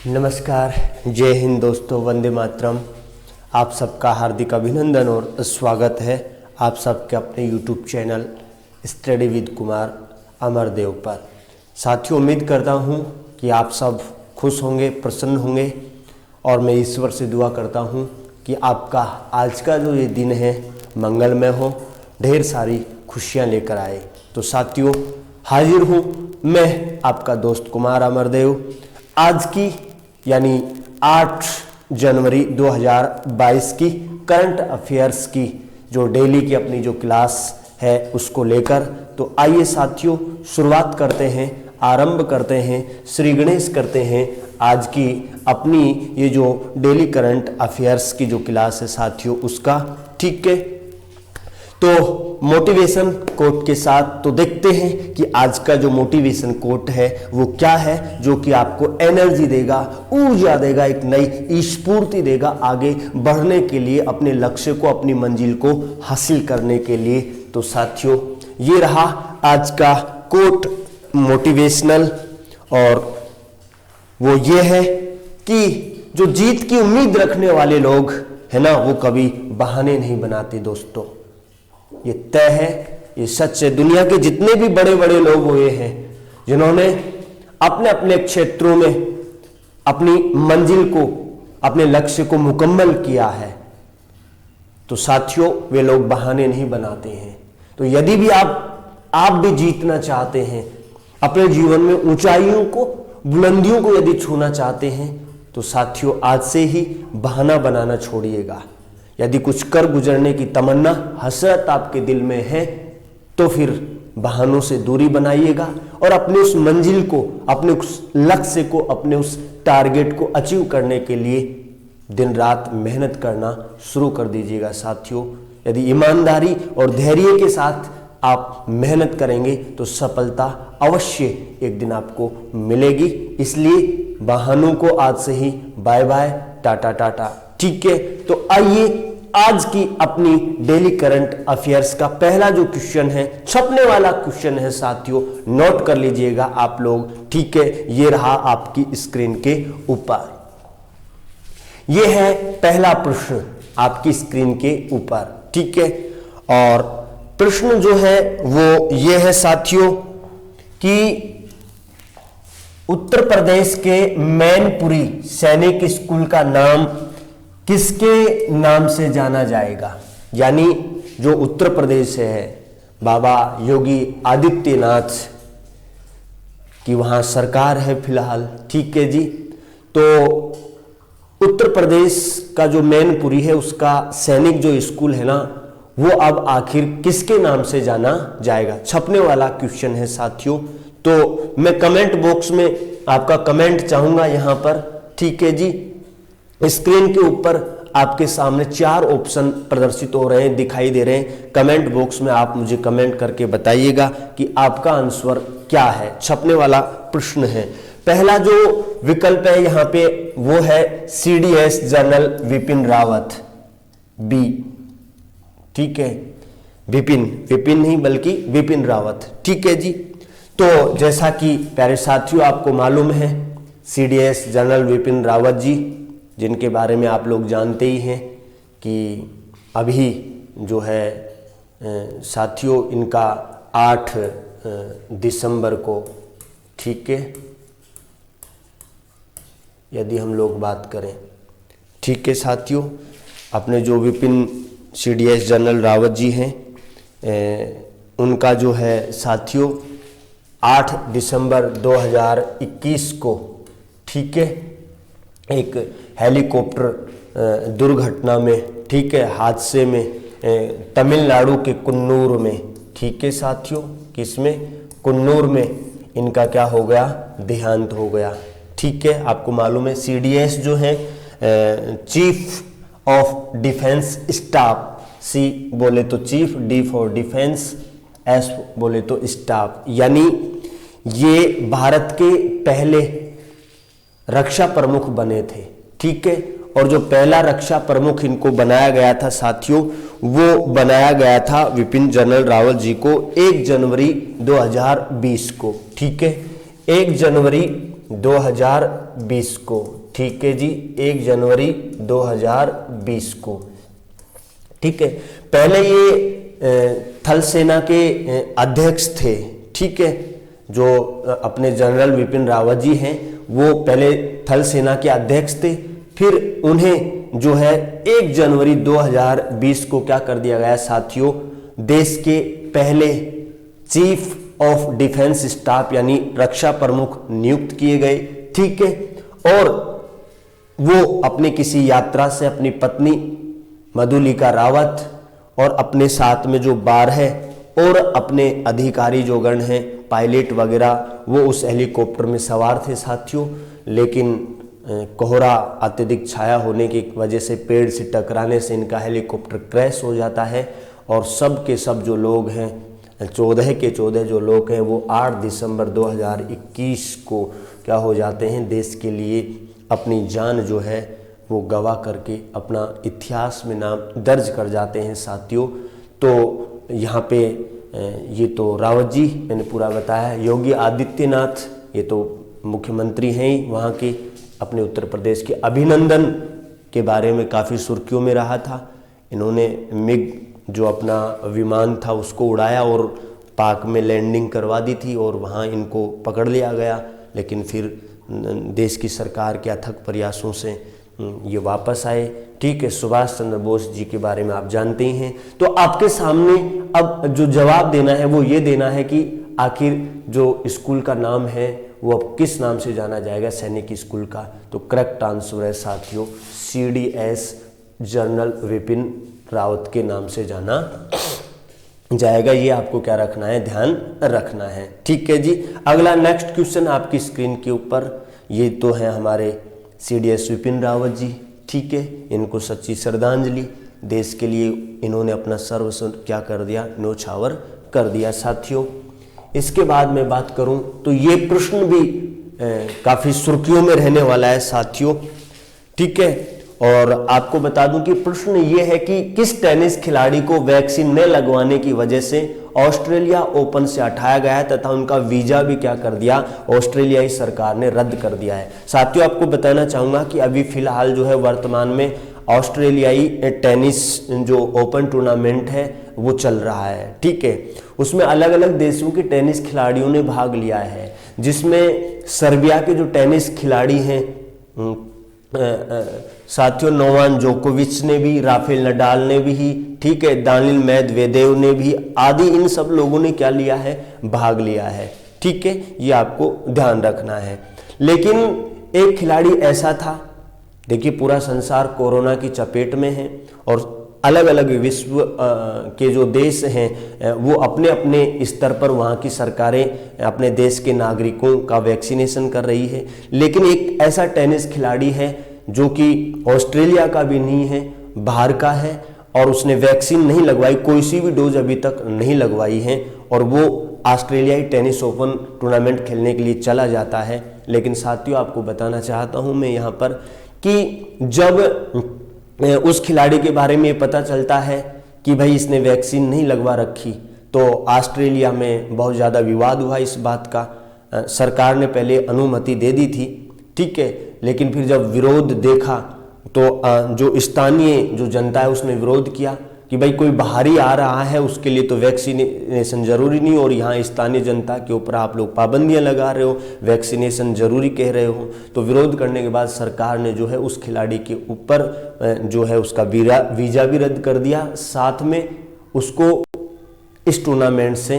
नमस्कार, जय हिंद दोस्तों, वंदे मातरम। आप सबका हार्दिक अभिनंदन और स्वागत है आप सबके अपने YouTube channel study with Kumar Amardev पर। साथियों, उम्मीद करता हूं कि आप सब खुश होंगे, प्रसन्न होंगे और मैं ईश्वर से दुआ करता हूं कि आपका आज का जो ये दिन है मंगलमय हो, ढेर सारी खुशियां लेकर आए। तो साथियों, हाजिर हूं मैं आपका दोस्त कुमार अमरदेव आज की यानी 8 जनवरी 2022 की करंट अफेयर्स की जो डेली की अपनी जो क्लास है उसको लेकर। तो आइए साथियों, शुरुआत करते हैं, आरंभ करते हैं, श्री गणेश करते हैं आज की अपनी ये जो डेली करंट अफेयर्स की जो क्लास है साथियों उसका। ठीक है, तो मोटिवेशन कोट के साथ तो देखते हैं कि आज का जो मोटिवेशन कोट है वो क्या है, जो कि आपको एनर्जी देगा, ऊर्जा देगा, एक नई स्फूर्ति देगा आगे बढ़ने के लिए, अपने लक्ष्य को, अपनी मंजिल को हासिल करने के लिए। तो साथियों, ये रहा आज का कोट मोटिवेशनल, और वो ये है कि जो जीत की उम्मीद रखने वाले लोग है ना, वो कभी बहाने नहीं बनाते दोस्तों। ये तय है, ये सच है। दुनिया के जितने भी बड़े बड़े लोग हुए हैं जिन्होंने अपने अपने क्षेत्रों में अपनी मंजिल को, अपने लक्ष्य को मुकम्मल किया है, तो साथियों वे लोग बहाने नहीं बनाते हैं। तो यदि भी आप भी जीतना चाहते हैं, अपने जीवन में ऊंचाइयों को, बुलंदियों को यदि छूना चाहते हैं, तो साथियों आज से ही बहाना बनाना छोड़िएगा। यदि कुछ कर गुजरने की तमन्ना, हसरत आपके दिल में है, तो फिर बहानों से दूरी बनाइएगा और अपने उस मंजिल को, अपने उस लक्ष्य को, अपने उस टारगेट को अचीव करने के लिए दिन रात मेहनत करना शुरू कर दीजिएगा साथियों। यदि ईमानदारी और धैर्य के साथ आप मेहनत करेंगे तो सफलता अवश्य एक दिन आपको मिलेगी। इसलिए बहानों को आज से ही बाय बाय, टाटा टाटा। ठीक है, तो आइए आज की अपनी डेली करंट अफेयर्स का पहला जो क्वेश्चन है, छपने वाला क्वेश्चन है साथियों, नोट कर लीजिएगा आप लोग। ठीक है, ये रहा आपकी स्क्रीन के ऊपर। ये है पहला प्रश्न आपकी स्क्रीन के ऊपर। ठीक है, और प्रश्न जो है वो ये है साथियों कि उत्तर प्रदेश के मैनपुरी सैनिक स्कूल का नाम किसके नाम से जाना जाएगा। यानी जो उत्तर प्रदेश है, बाबा योगी आदित्यनाथ की वहां सरकार है फिलहाल। ठीक है जी, तो उत्तर प्रदेश का जो मैनपुरी है उसका सैनिक जो स्कूल है ना, वो अब आखिर किसके नाम से जाना जाएगा। छपने वाला क्वेश्चन है साथियों। तो मैं कमेंट बॉक्स में आपका कमेंट चाहूंगा यहां पर। ठीक है जी, स्क्रीन के ऊपर आपके सामने 4 ऑप्शन प्रदर्शित हो रहे हैं, दिखाई दे रहे हैं। कमेंट बॉक्स में आप मुझे कमेंट करके बताइएगा कि आपका आंसर क्या है। छपने वाला प्रश्न है। पहला जो विकल्प है यहां पे वो है CDS जनरल विपिन रावत, बी। ठीक है, विपिन नहीं बल्कि विपिन रावत। ठीक है जी, तो जैसा कि प्यारे साथियों आपको मालूम है, CDS जनरल विपिन रावत जी, जिनके बारे में आप लोग जानते ही हैं कि अभी जो है साथियों इनका 8 दिसंबर को, ठीक है, यदि हम लोग बात करें, ठीक है साथियों, अपने जो विपिन CDS जनरल रावत जी हैं, उनका जो है साथियों 8 दिसंबर 2021 को, ठीक है, एक हेलीकॉप्टर दुर्घटना में, ठीक है, हादसे में तमिलनाडु के कुन्नूर में, ठीक है साथियों, किसमें, कुन्नूर में इनका क्या हो गया, देहांत हो गया। ठीक है, आपको मालूम है CDS जो है chief of defence staff, C बोले तो chief, D for defence, S बोले तो स्टाफ, यानी ये भारत के पहले रक्षा प्रमुख बने थे। ठीक है, और जो पहला रक्षा प्रमुख इनको बनाया गया था साथियों, वो बनाया गया था विपिन जनरल रावत जी को 1 जनवरी 2020 को। ठीक है, 1 जनवरी 2020 को, ठीक है जी, 1 जनवरी 2020 को, ठीक है। पहले ये थल सेना के अध्यक्ष थे, ठीक है, जो अपने जनरल विपिन रावत जी हैं, वो पहले थल सेना के अध्यक्ष थे। फिर उन्हें जो है 1 जनवरी 2020 को क्या कर दिया गया साथियों, देश के पहले चीफ ऑफ डिफेंस स्टाफ यानी रक्षा प्रमुख नियुक्त किए गए, ठीक है। और वो अपने किसी यात्रा से अपनी पत्नी मधुलिका रावत और अपने साथ में जो 12 और अपने अधिकारी जो गण हैं, पायलट वगैरह, वो उस हेलीकॉप्टर में सवार थे साथियों। लेकिन कोहरा अत्यधिक छाया होने की वजह से पेड़ से टकराने से इनका हेलीकॉप्टर क्रैश हो जाता है और सब के सब जो लोग हैं, 14 के 14 जो लोग हैं, वो 8 दिसंबर 2021 को क्या हो जाते हैं, देश के लिए अपनी जान जो है वो गवा करके अपना इतिहास में नाम दर्ज कर जाते हैं साथियों। तो यहाँ पे ये तो रावत जी मैंने पूरा बताया। योगी आदित्यनाथ ये तो मुख्यमंत्री हैं ही वहाँ के, अपने उत्तर प्रदेश के, अभिनंदन के बारे में काफ़ी सुर्खियों में रहा था। इन्होंने मिग जो अपना विमान था उसको उड़ाया और पाक में लैंडिंग करवा दी थी और वहाँ इनको पकड़ लिया गया, लेकिन फिर देश की सरकार के अथक प्रयासों से ये वापस आए, ठीक है। सुभाष चंद्र बोस जी के बारे में आप जानते ही हैं। तो आपके सामने अब जो जवाब देना है वो ये देना है कि आखिर जो स्कूल का नाम है वो अब किस नाम से जाना जाएगा, सैनिक स्कूल का। तो करेक्ट आंसर है साथियों CDS जनरल विपिन रावत के नाम से जाना जाएगा। ये आपको क्या रखना है, ध्यान रखना है, ठीक है जी। अगला नेक्स्ट क्वेश्चन आपकी स्क्रीन के ऊपर, ये तो है हमारे CDS विपिन रावत जी, ठीक है। इनको सच्ची श्रद्धांजलि, देश के लिए इन्होंने अपना सर्वस्व क्या कर दिया, न्योछावर कर दिया साथियों। इसके बाद मैं बात करूं तो ये प्रश्न भी काफ़ी सुर्खियों में रहने वाला है साथियों, ठीक है। और आपको बता दूं कि प्रश्न ये है कि किस टेनिस खिलाड़ी को वैक्सीन न लगवाने की वजह से ऑस्ट्रेलिया ओपन से हटाया गया है तथा उनका वीजा भी क्या कर दिया, ऑस्ट्रेलियाई सरकार ने रद्द कर दिया है। साथियों आपको बताना चाहूंगा कि अभी फिलहाल जो है वर्तमान में ऑस्ट्रेलियाई टेनिस जो ओपन टूर्नामेंट है वो चल रहा है, ठीक है। उसमें अलग अलग देशों के टेनिस खिलाड़ियों ने भाग लिया है, जिसमें सर्बिया के जो टेनिस खिलाड़ी हैं साथियों, नोवाक जोकोविच ने भी, राफेल नडाल ने भी, ठीक है, दानिल मेदवेदेव ने भी, आदि इन सब लोगों ने क्या लिया है, भाग लिया है, ठीक है। ये आपको ध्यान रखना है। लेकिन एक खिलाड़ी ऐसा था, देखिए पूरा संसार कोरोना की चपेट में है और अलग अलग विश्व के जो देश हैं वो अपने अपने स्तर पर वहाँ की सरकारें अपने देश के नागरिकों का वैक्सीनेशन कर रही है। लेकिन एक ऐसा टेनिस खिलाड़ी है जो कि ऑस्ट्रेलिया का भी नहीं है, बाहर का है, और उसने वैक्सीन नहीं लगवाई, कोई सी भी डोज अभी तक नहीं लगवाई है, और वो ऑस्ट्रेलियाई टेनिस ओपन टूर्नामेंट खेलने के लिए चला जाता है। लेकिन साथियों आपको बताना चाहता हूँ मैं यहाँ पर कि जब उस खिलाड़ी के बारे में पता चलता है कि भाई इसने वैक्सीन नहीं लगवा रखी, तो ऑस्ट्रेलिया में बहुत ज़्यादा विवाद हुआ इस बात का। सरकार ने पहले अनुमति दे दी थी, ठीक है, लेकिन फिर जब विरोध देखा तो जो स्थानीय जो जनता है उसने विरोध किया कि भाई कोई बाहरी आ रहा है उसके लिए तो वैक्सीनेशन जरूरी नहीं, और यहाँ स्थानीय जनता के ऊपर आप लोग पाबंदियां लगा रहे हो, वैक्सीनेशन जरूरी कह रहे हो। तो विरोध करने के बाद सरकार ने जो है उस खिलाड़ी के ऊपर जो है उसका वीजा भी रद्द कर दिया, साथ में उसको इस टूर्नामेंट से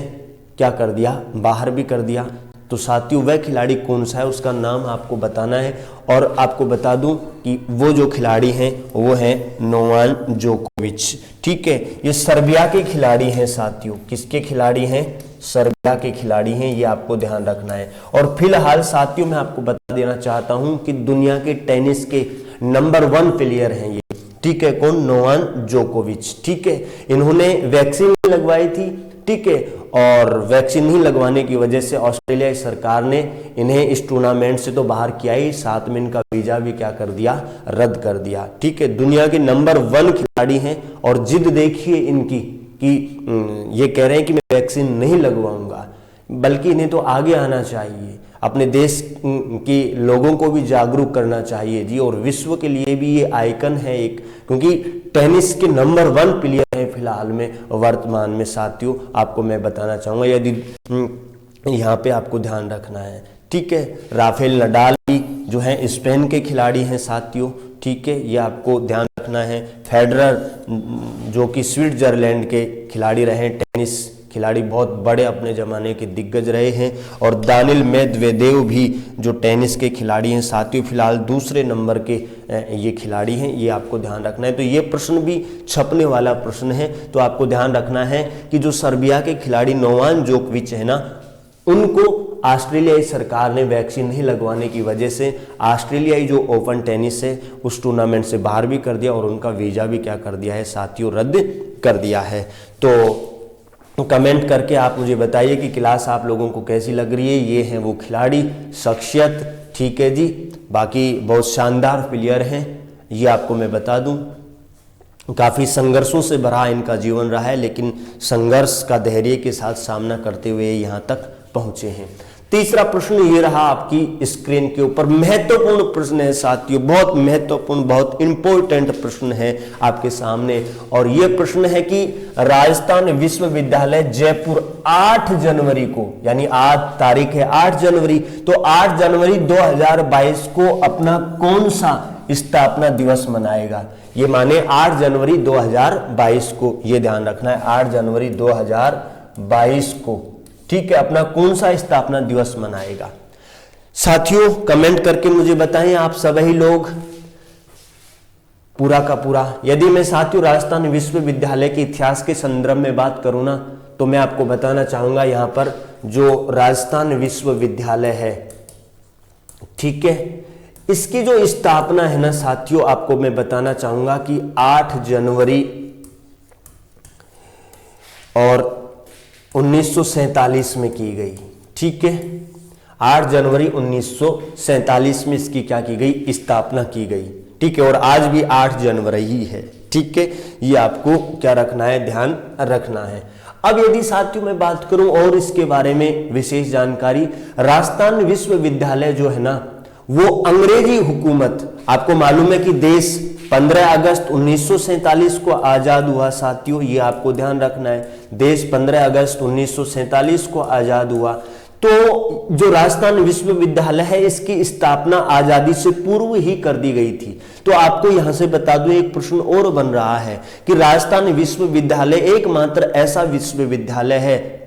क्या कर दिया, बाहर भी कर दिया। तो साथियों वह खिलाड़ी कौन सा है उसका नाम आपको बताना है, और आपको बता दूं कि वो जो खिलाड़ी हैं वो हैं नोवाक जोकोविच, ठीक है। ये सर्बिया के खिलाड़ी हैं साथियों, किसके खिलाड़ी हैं, सर्बिया के खिलाड़ी हैं, ये आपको ध्यान रखना है। और फिलहाल साथियों मैं आपको बता देना चाहता हूं कि दुनिया के टेनिस के नंबर 1 प्लेयर हैं ये, ठीक है। कौन, नोवाक जोकोविच, ठीक है। इन्होंने वैक्सीन लगवाई थी, ठीक है, और वैक्सीन नहीं लगवाने की वजह से ऑस्ट्रेलिया सरकार ने इन्हें इस टूर्नामेंट से तो बाहर किया ही, साथ में इनका वीजा भी क्या कर दिया, रद्द कर दिया, ठीक है। दुनिया के नंबर 1 खिलाड़ी हैं और जिद देखिए इनकी कि ये कह रहे हैं कि मैं वैक्सीन नहीं लगवाऊंगा। बल्कि इन्हें तो आगे आना चाहिए, अपने देश के लोगों को भी जागरूक करना चाहिए जी। और विश्व के लिए भी ये आइकन है एक, क्योंकि टेनिस के नंबर 1 प्लेयर है फिलहाल में वर्तमान में साथियों, आपको मैं बताना चाहूँगा, यदि यहाँ पे आपको ध्यान रखना है, ठीक है। राफेल नडाल भी जो है स्पेन के खिलाड़ी हैं साथियों, ठीक है, ये आपको ध्यान रखना है। फेडरर जो कि स्विट्जरलैंड के खिलाड़ी रहे, टेनिस खिलाड़ी बहुत बड़े अपने ज़माने के दिग्गज रहे हैं। और दानिल मेदवेदेव भी जो टेनिस के खिलाड़ी हैं साथियों, फिलहाल दूसरे नंबर के ये खिलाड़ी हैं, ये आपको ध्यान रखना है। तो ये प्रश्न भी छपने वाला प्रश्न है, तो आपको ध्यान रखना है कि जो सर्बिया के खिलाड़ी नोवाक जोकोविच है ना, उनको ऑस्ट्रेलियाई सरकार ने वैक्सीन नहीं लगवाने की वजह से ऑस्ट्रेलियाई जो ओपन टेनिस है उस टूर्नामेंट से बाहर भी कर दिया और उनका वीज़ा भी क्या कर दिया है साथियों, रद्द कर दिया है। तो कमेंट करके आप मुझे बताइए कि क्लास आप लोगों को कैसी लग रही है। ये हैं वो खिलाड़ी, शख्सियत, ठीक है जी, बाकी बहुत शानदार प्लेयर हैं, ये आपको मैं बता दूं। काफ़ी संघर्षों से भरा इनका जीवन रहा है, लेकिन संघर्ष का धैर्य के साथ सामना करते हुए यहाँ तक पहुँचे हैं। तीसरा प्रश्न ये रहा आपकी स्क्रीन के ऊपर, महत्वपूर्ण प्रश्न है साथियों, बहुत महत्वपूर्ण, बहुत इंपॉर्टेंट प्रश्न है आपके सामने। और ये प्रश्न है कि राजस्थान विश्वविद्यालय जयपुर 8 जनवरी को, यानी आज तारीख है 8 जनवरी, तो 8 जनवरी 2022 को अपना कौन सा स्थापना दिवस मनाएगा। ये माने 8 जनवरी 2022 को, ये ध्यान रखना है, 8 जनवरी 2022 को, ठीक है, अपना कौन सा स्थापना दिवस मनाएगा। साथियों कमेंट करके मुझे बताएं आप सभी लोग पूरा का पूरा। यदि मैं साथियों राजस्थान विश्वविद्यालय के इतिहास के संदर्भ में बात करूं ना, तो मैं आपको बताना चाहूंगा यहां पर जो राजस्थान विश्वविद्यालय है, ठीक है, इसकी जो स्थापना है ना साथियों, आपको मैं बताना चाहूंगा कि 8 जनवरी और 1947 में की गई, ठीक है, 8 जनवरी 1947 में इसकी क्या की गई, स्थापना की गई, ठीक है। और आज भी 8 जनवरी ही है, ठीक है, ये आपको क्या रखना है, ध्यान रखना है। अब यदि साथियों मैं बात करूं और इसके बारे में विशेष जानकारी, राजस्थान विश्वविद्यालय जो है ना वो अंग्रेजी हुकूमत, आपको मालूम है कि देश 15 अगस्त 1947 को आज़ाद हुआ साथियों, ये आपको ध्यान रखना है, देश 15 अगस्त 1947 को आज़ाद हुआ। तो जो राजस्थान विश्वविद्यालय है इसकी स्थापना आज़ादी से पूर्व ही कर दी गई थी। तो आपको यहां से बता दूं, एक प्रश्न और बन रहा है कि राजस्थान विश्वविद्यालय एकमात्र ऐसा विश्वविद्यालय है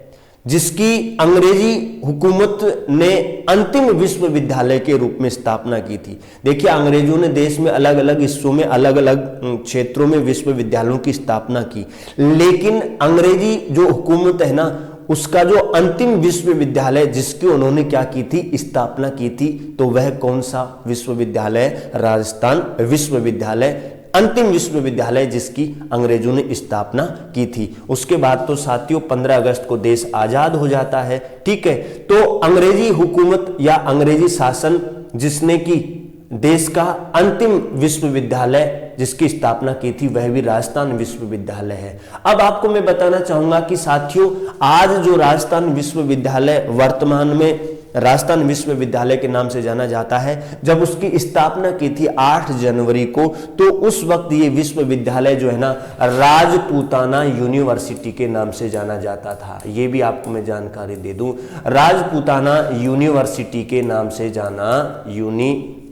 जिसकी अंग्रेजी हुकूमत ने अंतिम विश्वविद्यालय के रूप में स्थापना की थी। देखिए अंग्रेजों ने देश में अलग अलग हिस्सों में अलग अलग क्षेत्रों में विश्वविद्यालयों की स्थापना की, लेकिन अंग्रेजी जो हुकूमत है ना उसका जो अंतिम विश्वविद्यालय जिसकी उन्होंने क्या की थी, स्थापना की थी, तो वह कौन सा विश्वविद्यालय, राजस्थान विश्वविद्यालय, अंतिम विश्वविद्यालय जिसकी अंग्रेजों ने स्थापना की थी। उसके बाद तो साथियों 15 अगस्त को देश आजाद हो जाता है, ठीक है। तो अंग्रेजी हुकूमत या अंग्रेजी शासन जिसने की देश का अंतिम विश्वविद्यालय जिसकी स्थापना की थी वह भी राजस्थान विश्वविद्यालय है। अब आपको मैं बताना चाहूंगा कि साथियों आज जो राजस्थान विश्वविद्यालय वर्तमान में राजस्थान विश्वविद्यालय के नाम से जाना जाता है, जब उसकी स्थापना की थी 8 जनवरी को, तो उस वक्त ये विश्वविद्यालय जो है ना राजपूताना यूनिवर्सिटी के नाम से जाना जाता था। ये भी आपको मैं जानकारी दे दूं, राजपूताना यूनिवर्सिटी के नाम से जाना, यूनिवर्सिटी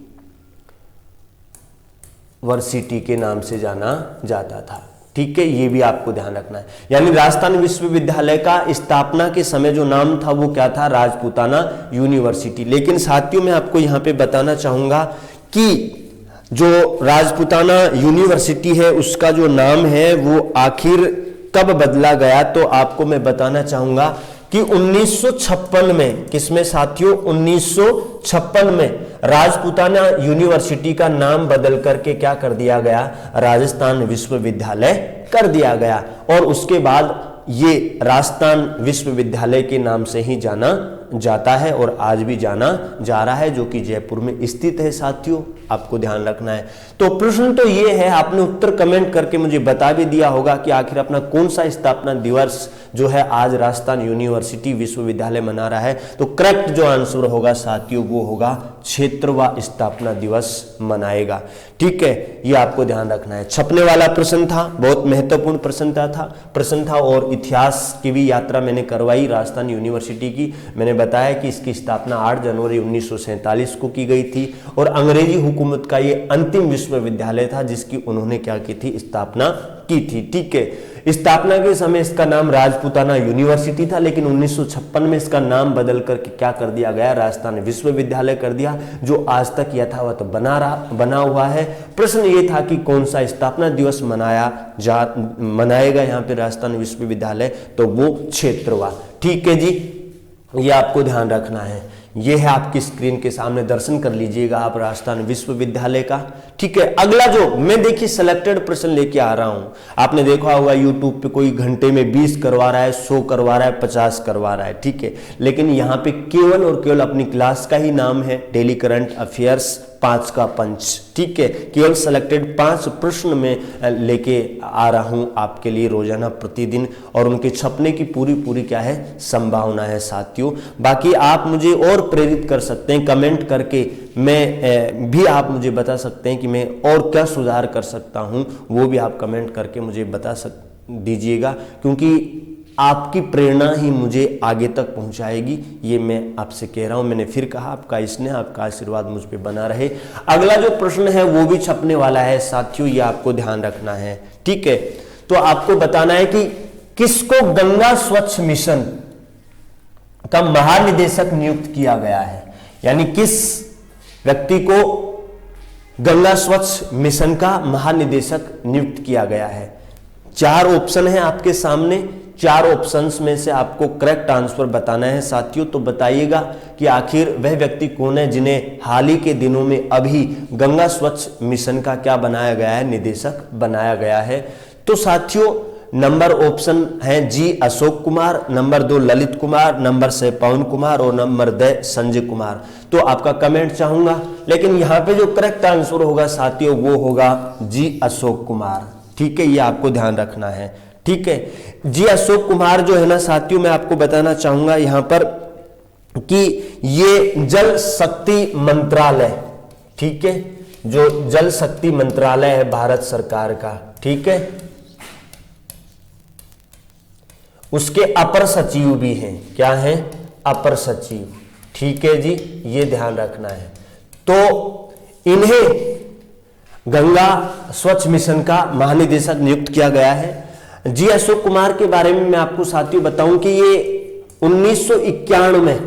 के नाम से जाना जाता था, ठीक है। ये भी आपको ध्यान रखना है, यानी राजस्थान विश्वविद्यालय का स्थापना के समय जो नाम था वो क्या था, राजपूताना यूनिवर्सिटी। लेकिन साथियों मैं आपको यहां पे बताना चाहूंगा कि जो राजपूताना यूनिवर्सिटी है उसका जो नाम है वो आखिर कब बदला गया, तो आपको मैं बताना चाहूंगा कि 1956 में, किसमें साथियों, 1956 में राजपूताना यूनिवर्सिटी का नाम बदल करके क्या कर दिया गया, राजस्थान विश्वविद्यालय कर दिया गया। और उसके बाद ये राजस्थान विश्वविद्यालय के नाम से ही जाना जाता है और आज भी जाना जा रहा है, जो कि जयपुर में स्थित है साथियों, आपको ध्यान रखना है। तो प्रश्न तो ये है, आपने उत्तर कमेंट करके मुझे बता भी दिया होगा कि आखिर अपना कौन सा स्थापना दिवस जो है आज राजस्थान यूनिवर्सिटी विश्वविद्यालय मना रहा है। तो करेक्ट जो आंसर होगा साथियों वो होगा क्षेत्र व स्थापना दिवस मनाएगा। ठीक है, ये आपको ध्यान रखना है। छपने वाला प्रश्न था, बहुत महत्वपूर्ण प्रश्न था और इतिहास की भी यात्रा मैंने करवाई राजस्थान यूनिवर्सिटी की। मैंने बताया कि इसकी स्थापना 8 जनवरी 1947 को की गई थी और अंग्रेजी हुकूमत का ये अंतिम विश्वविद्यालय था जिसकी उन्होंने क्या की थी, स्थापना की थी। ठीक है, स्थापना के समय इसका नाम राजपूताना यूनिवर्सिटी था, लेकिन 1956 में इसका नाम बदल करके क्या कर दिया गया, राजस्थान विश्वविद्यालय कर दिया, जो आज तक यथावत बना हुआ है। प्रश्न ये था कि कौन सा स्थापना दिवस मनाएगा यहाँ पे राजस्थान विश्वविद्यालय, तो वो क्षेत्रवा। ठीक है जी, ये आपको ध्यान रखना है। ये है आपकी स्क्रीन के सामने, दर्शन कर लीजिएगा आप राजस्थान विश्वविद्यालय का। ठीक है, अगला जो मैं देखिए सिलेक्टेड प्रश्न लेके आ रहा हूं, आपने देखा होगा यूट्यूब पे कोई घंटे में 20 करवा रहा है, 100 करवा रहा है, 50 करवा रहा है। ठीक है, लेकिन यहाँ पे केवल और केवल अपनी क्लास का ही नाम है डेली करंट अफेयर्स 5 का पंच। ठीक है, केवल सिलेक्टेड 5 प्रश्न में लेके आ रहा हूं आपके लिए रोजाना प्रतिदिन, और उनके छपने की पूरी क्या है, संभावना है साथियों। बाकी आप मुझे और प्रेरित कर सकते हैं कमेंट करके, मैं भी आप मुझे बता सकते हैं कि मैं और क्या सुधार कर सकता हूं, वो भी आप कमेंट करके मुझे बता दीजिएगा, क्योंकि आपकी प्रेरणा ही मुझे आगे तक पहुंचाएगी, ये मैं आपसे कह रहा हूं। मैंने फिर कहा, आपका स्नेह, आपका आशीर्वाद मुझ पे बना रहे। अगला जो प्रश्न है वो भी छपने वाला है साथियों, ये आपको ध्यान रखना है। ठीक है, तो आपको बताना है कि किसको गंगा स्वच्छ मिशन का महानिदेशक नियुक्त किया गया है, यानी किस व्यक्ति को गंगा स्वच्छ मिशन का महानिदेशक नियुक्त किया गया है। 4 ऑप्शन है आपके सामने, 4 ऑप्शंस में से आपको करेक्ट आंसर बताना है साथियों। तो बताइएगा कि आखिर वह व्यक्ति कौन है जिन्हें हाल ही के दिनों में अभी गंगा स्वच्छ मिशन का क्या बनाया गया है, निदेशक बनाया गया है। तो साथियों नंबर ऑप्शन है जी अशोक कुमार, नंबर 2 ललित कुमार, नंबर 6 पवन कुमार और नंबर 10 संजय कुमार। तो आपका कमेंट चाहूंगा, लेकिन यहाँ पे जो करेक्ट आंसर होगा साथियों वो होगा जी अशोक कुमार। ठीक है, ये आपको ध्यान रखना है। ठीक है, जी अशोक कुमार जो है ना साथियों, मैं आपको बताना चाहूंगा यहां पर कि ये जल शक्ति मंत्रालय, ठीक है, जो जल शक्ति मंत्रालय है भारत सरकार का, ठीक है, उसके अपर सचिव भी हैं। क्या हैं? अपर सचिव। ठीक है जी, ये ध्यान रखना है। तो इन्हें गंगा स्वच्छ मिशन का महानिदेशक नियुक्त किया गया है। जी अशोक कुमार के बारे में मैं आपको साथियों बताऊं कि ये 1991 में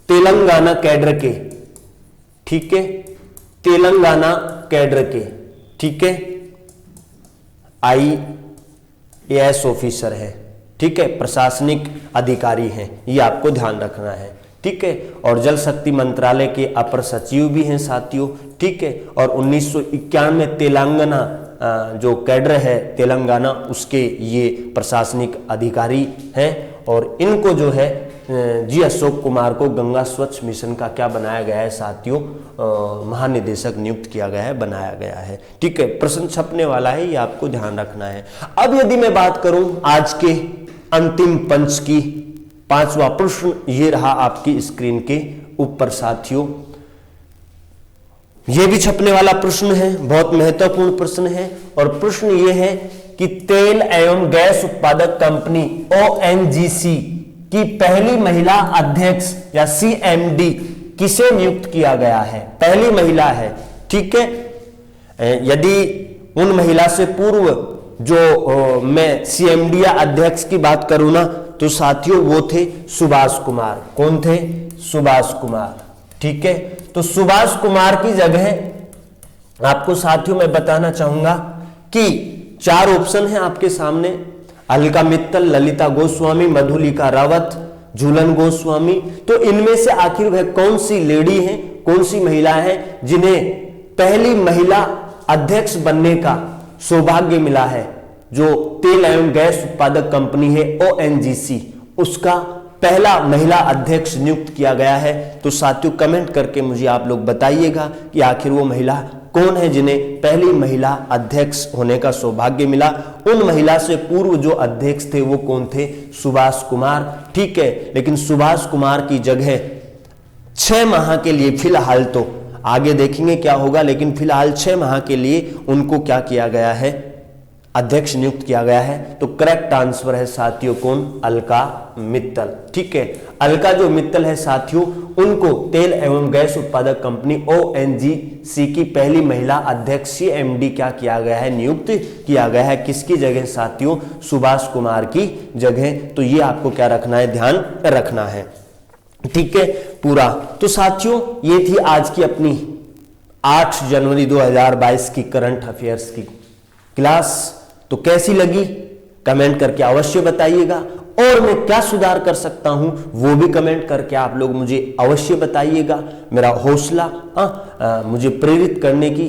तेलंगाना कैडर के, ठीक है, तेलंगाना कैडर के, ठीक है, IAS ऑफिसर है, ठीक है, प्रशासनिक अधिकारी हैं, ये आपको ध्यान रखना है। ठीक है, और जल शक्ति मंत्रालय के अपर सचिव भी हैं साथियों। ठीक है, और 1991 में तेलंगाना जो कैडर है तेलंगाना, उसके ये प्रशासनिक अधिकारी हैं, और इनको जो है जी अशोक कुमार को गंगा स्वच्छ मिशन का क्या बनाया गया है साथियों, महानिदेशक नियुक्त किया गया है, बनाया गया है। ठीक है, प्रश्न छपने वाला है, ये आपको ध्यान रखना है। अब यदि मैं बात करूं आज के अंतिम पंच की, 5वां प्रश्न ये रहा आपकी स्क्रीन के ऊपर साथियों। यह भी छपने वाला प्रश्न है, बहुत महत्वपूर्ण प्रश्न है, और प्रश्न यह है कि तेल एवं गैस उत्पादक कंपनी ONGC की पहली महिला अध्यक्ष या CMD किसे नियुक्त किया गया है? पहली महिला है। ठीक है, यदि उन महिला से पूर्व जो मैं CMD या अध्यक्ष की बात करूं ना, तो साथियों वो थे सुभाष कुमार। कौन थे? सुभाष कुमार। ठीक है, तो सुभाष कुमार की जगह आपको साथियों मैं बताना चाहूंगा कि 4 ऑप्शन है आपके सामने, अलका मित्तल, ललिता गोस्वामी, मधुलिका रावत, झूलन गोस्वामी। तो इनमें से आखिर वह कौन सी लेडी है, कौन सी महिला है जिन्हें पहली महिला अध्यक्ष बनने का सौभाग्य मिला है? जो तेल एवं गैस उत्पादक कंपनी है ONGC, उसका पहला महिला अध्यक्ष नियुक्त किया गया है। तो साथियों कमेंट करके मुझे आप लोग बताइएगा कि आखिर वो महिला कौन है जिन्हें पहली महिला अध्यक्ष होने का सौभाग्य मिला। उन महिला से पूर्व जो अध्यक्ष थे वो कौन थे? सुभाष कुमार। ठीक है, लेकिन सुभाष कुमार की जगह 6 माह के लिए, फिलहाल तो आगे देखेंगे क्या होगा, लेकिन फिलहाल 6 माह के लिए उनको क्या किया गया है? अध्यक्ष नियुक्त किया गया है। तो करेक्ट आंसर है साथियों कौन? अलका मित्तल। ठीक है, अलका जो मित्तल है साथियों, उनको तेल एवं गैस उत्पादक कंपनी ONGC की पहली महिला अध्यक्ष CMD क्या किया गया है? नियुक्त किया गया है। किसकी जगह साथियों? सुभाष कुमार की जगह। तो ये आपको क्या रखना है? ध्यान रखना है। ठीक है पूरा। तो साथियों ये थी आज की अपनी 8 जनवरी 2022 की करंट अफेयर्स की क्लास। तो कैसी लगी कमेंट करके अवश्य बताइएगा, और मैं क्या सुधार कर सकता हूं वो भी कमेंट करके आप लोग मुझे अवश्य बताइएगा। मेरा हौसला मुझे प्रेरित करने की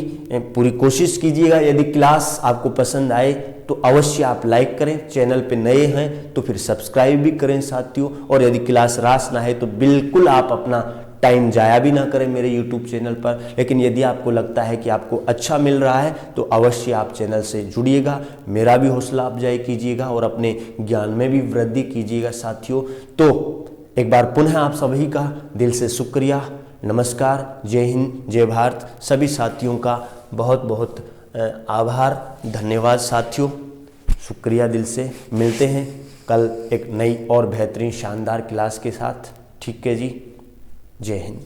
पूरी कोशिश कीजिएगा। यदि क्लास आपको पसंद आए तो अवश्य आप लाइक करें, चैनल पे नए हैं तो फिर सब्सक्राइब भी करें साथियों। और यदि क्लास रास ना है तो बिल्कुल आप अपना टाइम जाया भी ना करें मेरे YouTube चैनल पर। लेकिन यदि आपको लगता है कि आपको अच्छा मिल रहा है तो अवश्य आप चैनल से जुड़िएगा, मेरा भी हौसला अफजाई कीजिएगा और अपने ज्ञान में भी वृद्धि कीजिएगा साथियों। तो एक बार पुनः आप सभी का दिल से शुक्रिया, नमस्कार, जय हिंद, जय भारत। सभी साथियों का बहुत बहुत आभार, धन्यवाद साथियों, शुक्रिया दिल से। मिलते हैं कल एक नई और बेहतरीन शानदार क्लास के साथ। ठीक है जी, जय हिंद।